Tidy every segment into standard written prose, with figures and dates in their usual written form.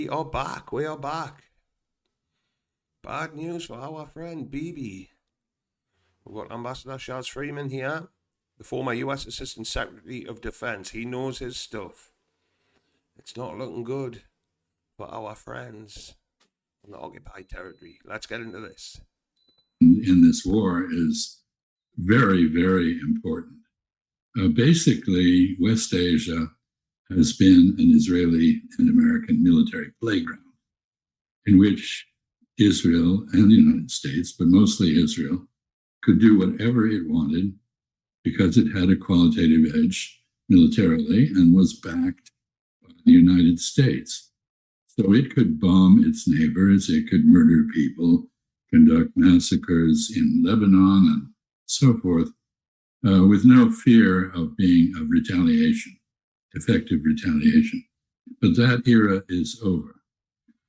We are back. We are back. Bad news for our friend BIBI. We've got Ambassador Charles Freeman here, the former U.S. Assistant Secretary of Defense. He knows his stuff. It's not looking good for our friends on the occupied territory. Let's get into this. In this war is very, very important. Basically, West Asia has been an Israeli and American military playground in which Israel and the United States, but mostly Israel, could do whatever it wanted because it had a qualitative edge militarily and was backed by the United States. So it could bomb its neighbors, it could murder people, conduct massacres in Lebanon and so forth, with no fear of retaliation, effective retaliation. But that era is over.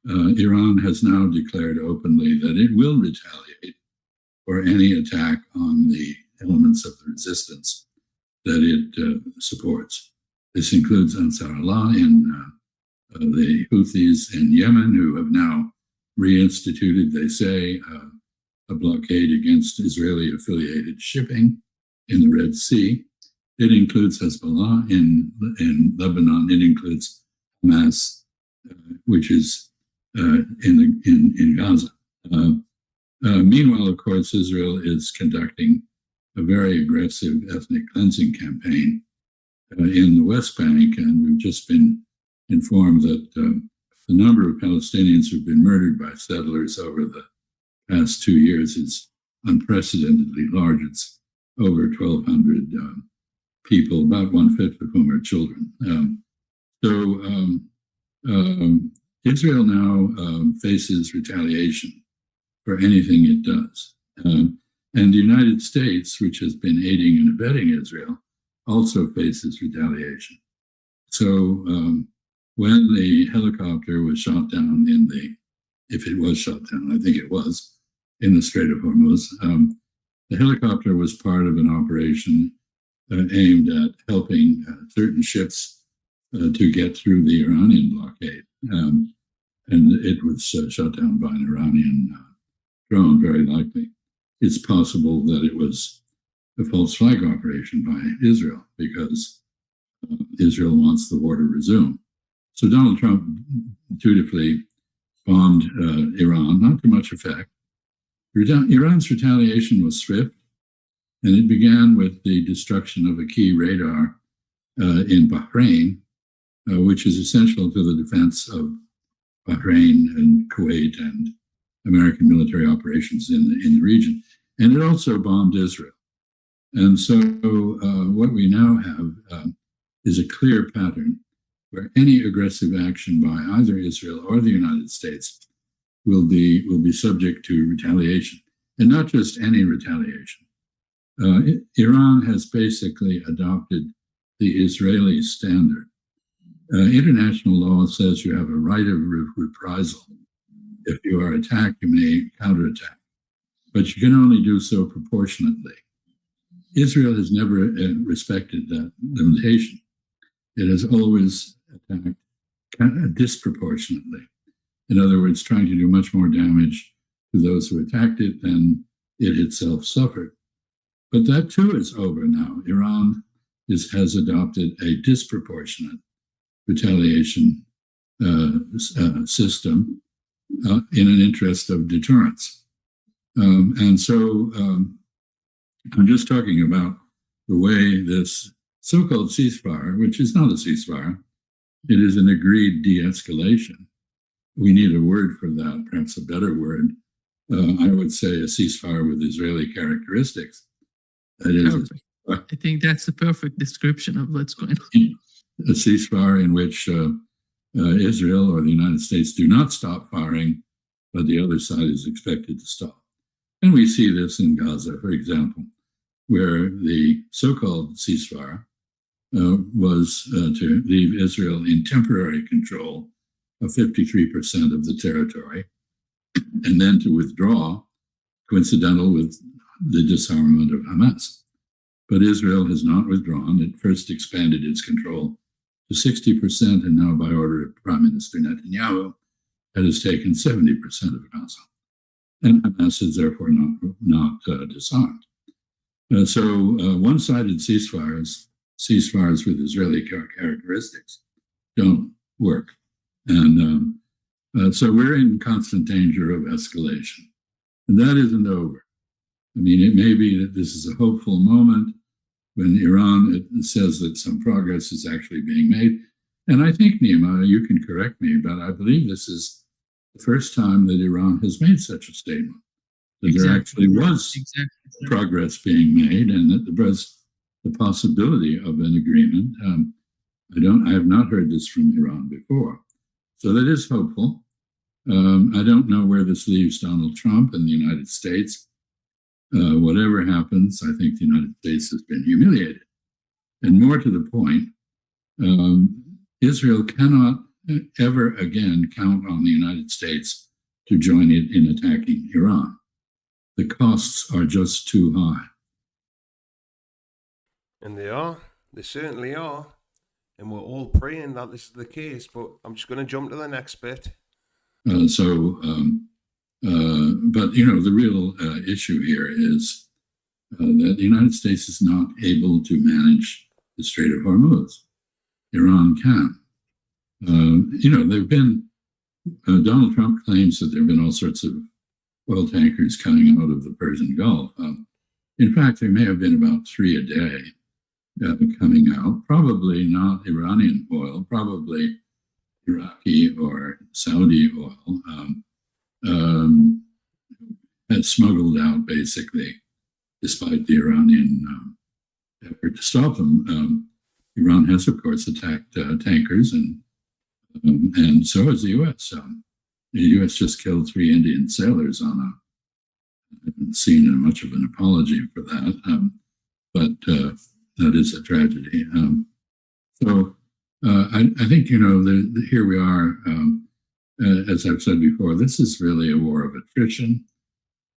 Iran has now declared openly that it will retaliate for any attack on the elements of the resistance that it supports. This includes Ansar Allah and the Houthis in Yemen, who have now reinstituted, they say, a blockade against Israeli-affiliated shipping in the Red Sea. It includes Hezbollah in Lebanon. It includes Hamas, which is in Gaza. Meanwhile, of course, Israel is conducting a very aggressive ethnic cleansing campaign in the West Bank, and we've just been informed that the number of Palestinians who've been murdered by settlers over the past 2 years is unprecedentedly large. It's over 1,200 people, about 1/5 of whom are children. Israel now faces retaliation for anything it does. And the United States, which has been aiding and abetting Israel, also faces retaliation. So when the helicopter was shot down if it was shot down, I think it was, in the Strait of Hormuz, the helicopter was part of an operation aimed at helping certain ships to get through the Iranian blockade. And it was shot down by an Iranian drone, very likely. It's possible that it was a false flag operation by Israel because Israel wants the war to resume. So Donald Trump dutifully bombed Iran, not to much effect. Iran's retaliation was swift, and it began with the destruction of a key radar in Bahrain, which is essential to the defense of Bahrain and Kuwait and American military operations in the region. And it also bombed Israel. And so what we now have is a clear pattern where any aggressive action by either Israel or the United States will be subject to retaliation, and not just any retaliation. Iran has basically adopted the Israeli standard. International law says you have a right of reprisal. If you are attacked, you may counterattack, but you can only do so proportionately. Israel has never respected that limitation. It has always attacked disproportionately. In other words, trying to do much more damage to those who attacked it than it itself suffered. But that too is over now. Iran has adopted a disproportionate retaliation system in an interest of deterrence. And so I'm just talking about the way this so-called ceasefire, which is not a ceasefire, it is an agreed de-escalation. We need a word for that, perhaps a better word. I would say a ceasefire with Israeli characteristics. That is, I think that's the perfect description of what's going on. A ceasefire in which Israel or the United States do not stop firing, but the other side is expected to stop. And we see this in Gaza, for example, where the so-called ceasefire was to leave Israel in temporary control of 53% of the territory, and then to withdraw, coincidental with the disarmament of Hamas. But Israel has not withdrawn. It first expanded its control to 60%, and now by order of Prime Minister Netanyahu, that has taken 70% of Gaza. And Hamas is therefore not disarmed. So one-sided ceasefires with Israeli characteristics don't work. And so we're in constant danger of escalation. And that isn't over. I mean, it may be that this is a hopeful moment when Iran says that some progress is actually being made. And I think, Nima, you can correct me, but I believe this is the first time that Iran has made such a statement, that there actually was progress being made and that there was the possibility of an agreement. I have not heard this from Iran before. So that is hopeful. I don't know where this leaves Donald Trump and the United States. Whatever happens, I think the United States has been humiliated. And more to the point, Israel cannot ever again count on the United States to join it in attacking Iran. The costs are just too high. And they are. They certainly are. And we're all praying that this is the case. But I'm just going to jump to the next bit. But, you know, the real issue here is that the United States is not able to manage the Strait of Hormuz. Iran can. You know, there have been, Donald Trump claims that there have been all sorts of oil tankers coming out of the Persian Gulf. In fact, there may have been about 3 a day coming out, probably not Iranian oil, probably Iraqi or Saudi oil, had smuggled out basically, despite the Iranian effort to stop them. Iran has, of course, attacked tankers, and so has the U.S. The U.S. just killed 3 Indian sailors on I haven't seen much of an apology for that, but that is a tragedy. I think, you know, here we are, as I've said before, this is really a war of attrition.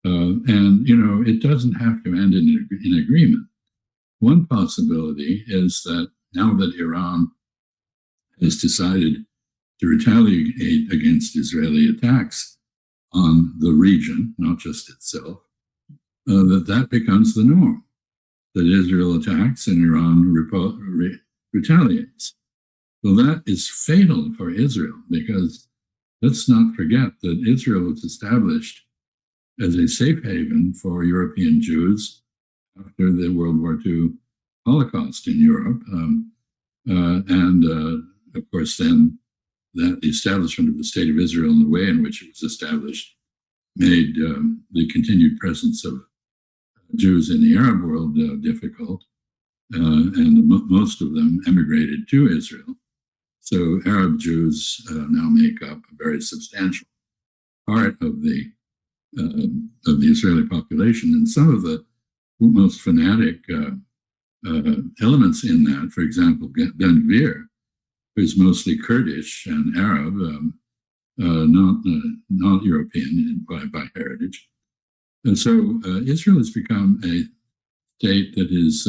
And, you know, it doesn't have to end in agreement. One possibility is that now that Iran has decided to retaliate against Israeli attacks on the region, not just itself, that becomes the norm, that Israel attacks and Iran retaliates. Well, that is fatal for Israel, because let's not forget that Israel was established as a safe haven for European Jews after the World War II Holocaust in Europe. Of course, then that the establishment of the State of Israel and the way in which it was established made the continued presence of Jews in the Arab world difficult, and most of them emigrated to Israel. So Arab Jews now make up a very substantial part of the Israeli population, and some of the most fanatic elements in that, for example, Ben Gvir, who's mostly Kurdish and Arab, not European by heritage. And so Israel has become a state that is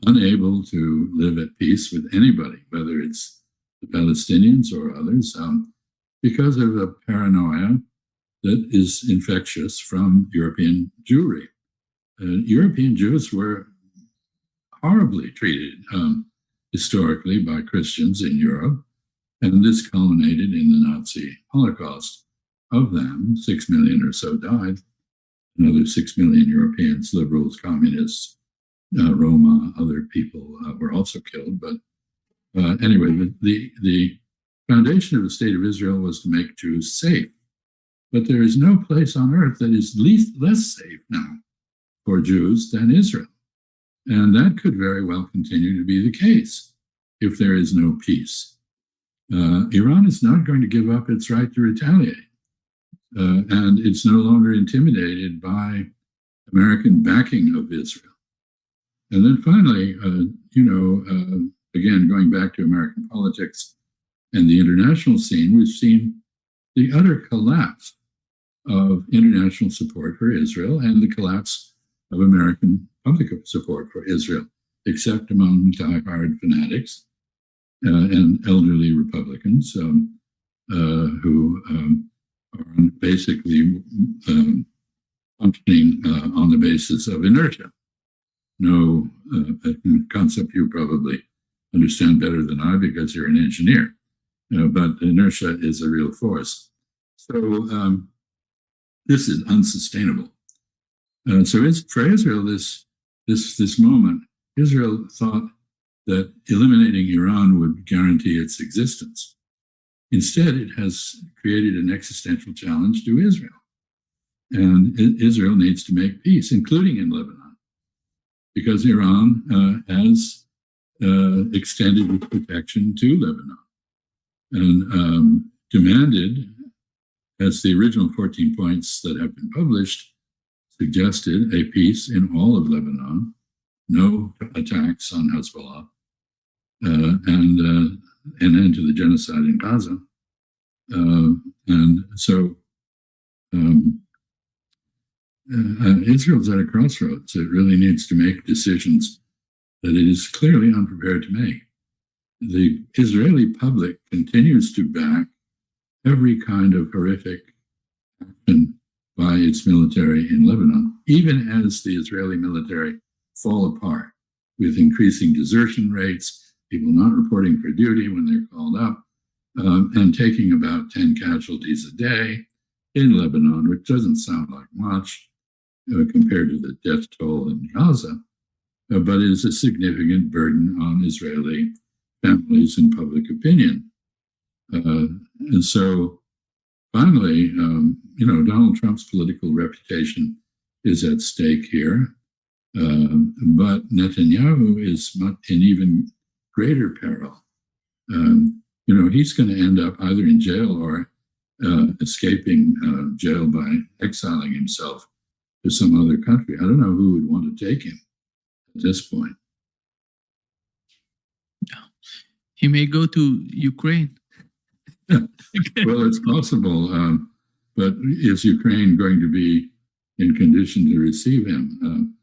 unable to live at peace with anybody, whether it's the Palestinians or others, because of a paranoia that is infectious from European Jewry. European Jews were horribly treated historically by Christians in Europe, and this culminated in the Nazi Holocaust. Of them, 6 million or so died. Another 6 million Europeans, liberals, communists, Roma, other people were also killed. But anyway, the foundation of the State of Israel was to make Jews safe. But there is no place on earth that is less safe now for Jews than Israel. And that could very well continue to be the case if there is no peace. Iran is not going to give up its right to retaliate. And it's no longer intimidated by American backing of Israel. And then finally, again, going back to American politics and the international scene, we've seen the utter collapse of international support for Israel and the collapse of American public support for Israel, except among die-hard fanatics and elderly Republicans. who are basically functioning on the basis of inertia. No, a concept you probably understand better than I because you're an engineer, but inertia is a real force. So this is unsustainable. So it's, for Israel, this moment, Israel thought that eliminating Iran would guarantee its existence. Instead, it has created an existential challenge to Israel. And Israel needs to make peace, including in Lebanon, because Iran has extended its protection to Lebanon and demanded, as the original 14 points that have been published suggested, a peace in all of Lebanon, no attacks on Hezbollah, and an end to the genocide in Gaza. And so Israel's at a crossroads. It really needs to make decisions that it is clearly unprepared to make. The Israeli public continues to back every kind of horrific action by its military in Lebanon, even as the Israeli military fall apart with increasing desertion rates, people not reporting for duty when they're called up, and taking about 10 casualties a day in Lebanon, which doesn't sound like much compared to the death toll in Gaza, but is a significant burden on Israeli families and public opinion. And so finally, Donald Trump's political reputation is at stake here. But Netanyahu is in even greater peril. He's going to end up either in jail or escaping jail by exiling himself to some other country. I don't know who would want to take him at this point. He may go to Ukraine. Well, it's possible, but is Ukraine going to be in condition to receive him?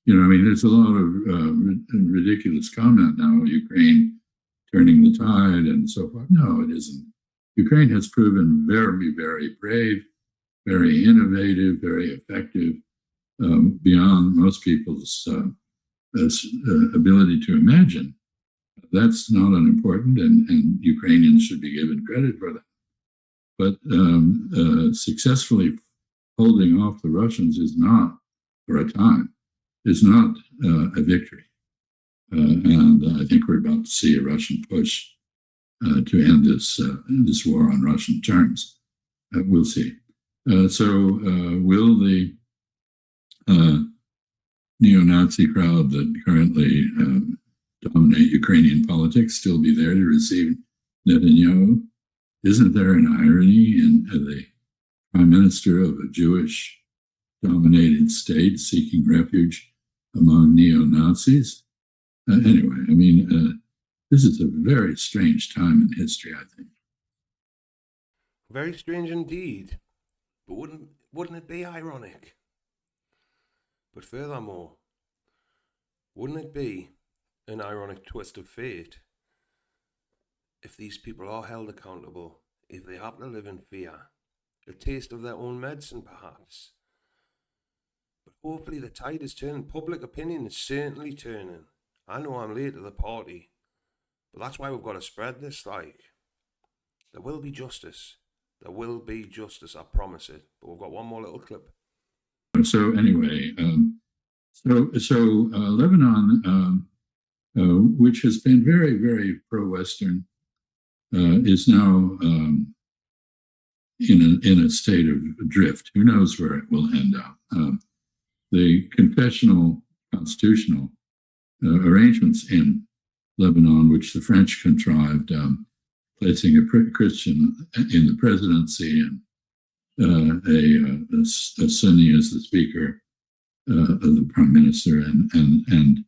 There's a lot of ridiculous comment now, Ukraine turning the tide and so forth. No, it isn't. Ukraine has proven very, very brave, very innovative, very effective, beyond most people's ability to imagine. That's not unimportant, and Ukrainians should be given credit for that. But successfully holding off the Russians is not, for a time, is not a victory. And I think we're about to see a Russian push to end this war on Russian terms. We'll see. So will the neo-Nazi crowd that currently dominate Ukrainian politics still be there to receive Netanyahu? Isn't there an irony in the prime minister of a Jewish-dominated state seeking refuge among neo-Nazis? Anyway, this is a very strange time in history, I think. Very strange indeed. But wouldn't it be ironic? But furthermore, wouldn't it be an ironic twist of fate if these people are held accountable, if they have to live in fear, a taste of their own medicine perhaps? But hopefully the tide is turning. Public opinion is certainly turning. I know I'm late to the party, but that's why we've got to spread this. There will be justice. There will be justice, I promise it. But we've got one more little clip. So anyway, Lebanon, which has been very, very pro-Western, is now in a state of drift. Who knows where it will end up? The confessional constitutional arrangements in Lebanon, which the French contrived, placing a Christian in the presidency and a Sunni as the speaker of the prime minister and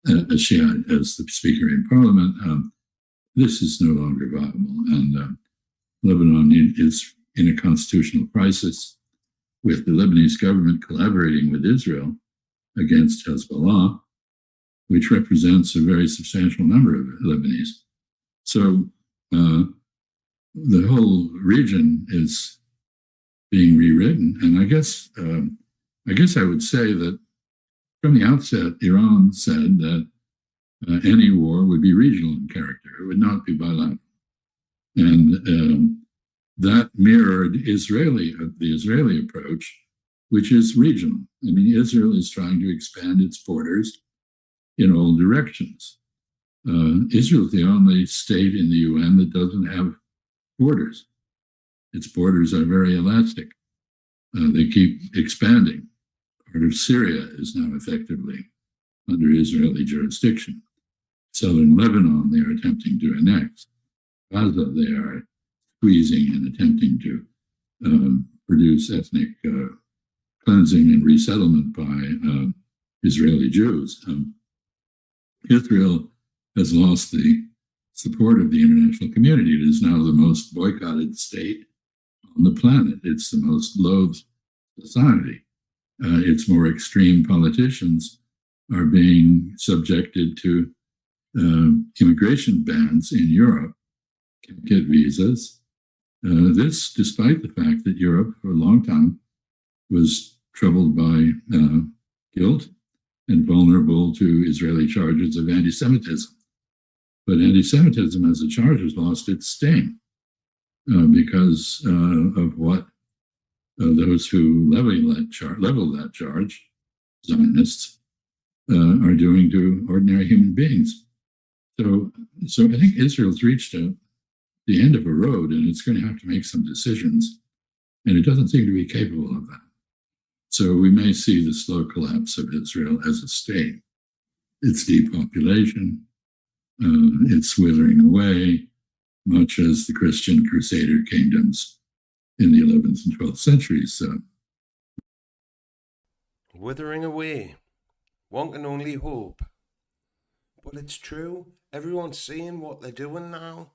a Shiite as the speaker in parliament. This is no longer viable, and Lebanon is in a constitutional crisis, with the Lebanese government collaborating with Israel against Hezbollah, which represents a very substantial number of Lebanese. So the whole region is being rewritten. And I guess I would say that from the outset, Iran said that any war would be regional in character. It would not be bilateral. And that mirrored the Israeli approach, which is regional. I mean, Israel is trying to expand its borders in all directions. Israel is the only state in the UN that doesn't have borders. Its borders are very elastic. They keep expanding. Part of Syria is now effectively under Israeli jurisdiction. Southern Lebanon, they are attempting to annex. Gaza, they are squeezing and attempting to produce ethnic cleansing and resettlement by Israeli Jews. Israel has lost the support of the international community. It is now the most boycotted state on the planet. It's the most loathed society. Its more extreme politicians are being subjected to immigration bans in Europe, can't get visas. This, despite the fact that Europe, for a long time, was troubled by guilt and vulnerable to Israeli charges of anti-Semitism. But anti-Semitism as a charge has lost its sting because of what those who level that charge, Zionists, are doing to ordinary human beings. So I think Israel's reached the end of a road, and it's going to have to make some decisions, and it doesn't seem to be capable of that. So we may see the slow collapse of Israel as a state, its depopulation, its withering away, much as the Christian Crusader kingdoms in the 11th and 12th centuries. Withering away. One can only hope. But it's true. Everyone's seeing what they're doing now.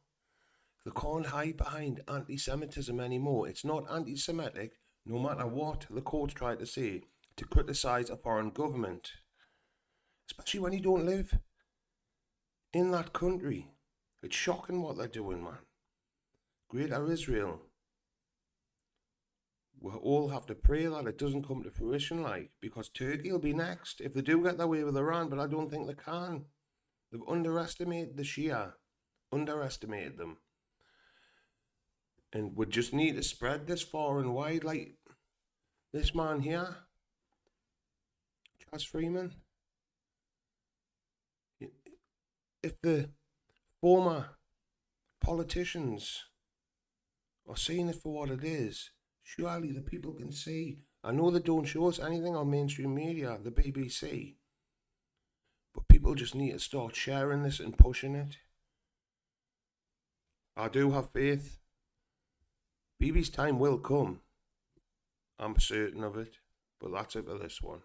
They can't hide behind anti-Semitism anymore. It's not anti-Semitic, no matter what the courts try to say, to criticise a foreign government. Especially when you don't live in that country. It's shocking what they're doing, man. Greater Israel. We'll all have to pray that it doesn't come to fruition, because Turkey will be next if they do get their way with Iran, but I don't think they can. They've underestimated the Shia. Underestimated them. And we just need to spread this far and wide, like this man here, Freeman. If the former politicians are seeing it for what it is, surely the people can see. I know they don't show us anything on mainstream media, the BBC, but people just need to start sharing this and pushing it. I do have faith. BIBI's time will come. I'm certain of it, but that's it for this one.